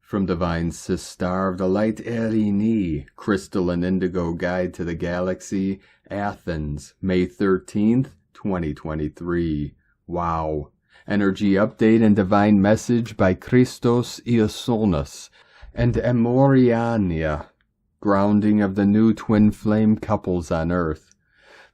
From Divine Sister of the Light Erini, Crystalline Indigo Guide to the Galaxy, Athens, May 13th, 2023. Wow. Energy Update and Divine Message by CHRISTOS IASONAS and EMORIANIA. Grounding of the new twin flame couples on Earth.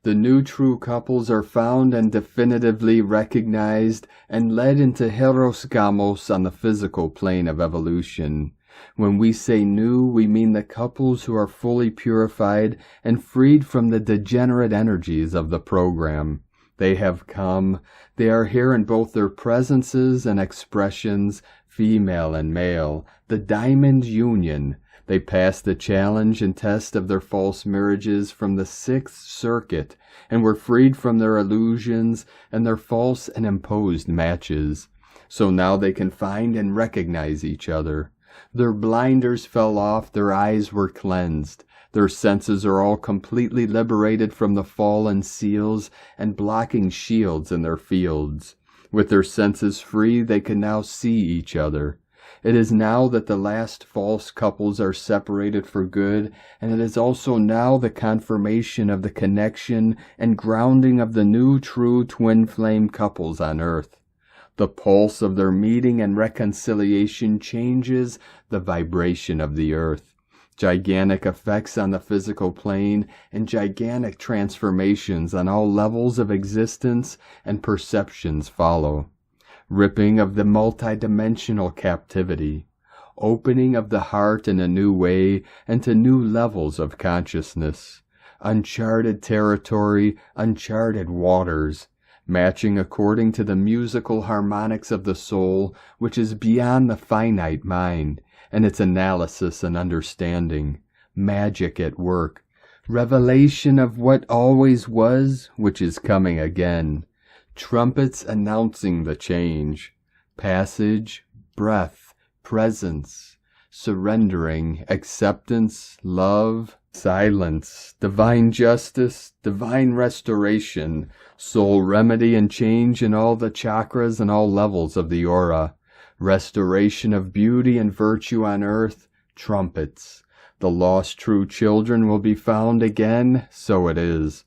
The new true couples are found and definitively recognized and led into Heros Gamos on the physical plane of evolution. When we say new, we mean the couples who are fully purified and freed from the degenerate energies of the program. They have come. They are here in both their presences and expressions, female and male, the diamond union. They passed the challenge and test of their false marriages from the Sixth Circuit and were freed from their illusions and their false and imposed matches. So now they can find and recognize each other. Their blinders fell off, their eyes were cleansed. Their senses are all completely liberated from the fallen seals and blocking shields in their fields. With their senses free, they can now see each other. It is now that the last false couples are separated for good, and it is also now the confirmation of the connection and grounding of the new true twin flame couples on Earth. The pulse of their meeting and reconciliation changes the vibration of the Earth. Gigantic effects on the physical plane and gigantic transformations on all levels of existence and perceptions follow. Ripping of the multidimensional captivity, opening of the heart in a new way and to new levels of consciousness, uncharted territory, uncharted waters, matching according to the musical harmonics of the soul, which is beyond the finite mind and its analysis and understanding, magic at work, revelation of what always was, which is coming again. Trumpets announcing the change, passage, breath, presence, surrendering, acceptance, love, silence, divine justice, divine restoration, soul remedy and change in all the chakras and all levels of the aura, restoration of beauty and virtue on earth, trumpets. The lost true children will be found again, so it is.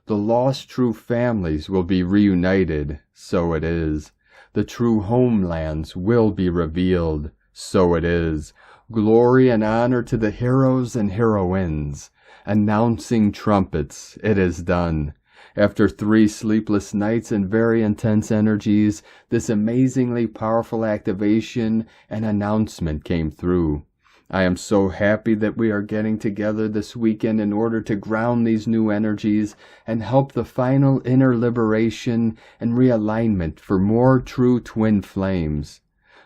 The lost true families will be reunited, so it is. The true homelands will be revealed, so it is. Glory and honor to the heroes and heroines. Announcing trumpets, it is done. After 3 sleepless nights and very intense energies, this amazingly powerful activation and announcement came through. I am so happy that we are getting together this weekend in order to ground these new energies and help the final inner liberation and realignment for more true twin flames.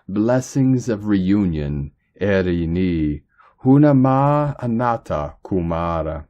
Blessings of reunion, Erini, Hunama Anata Kumara.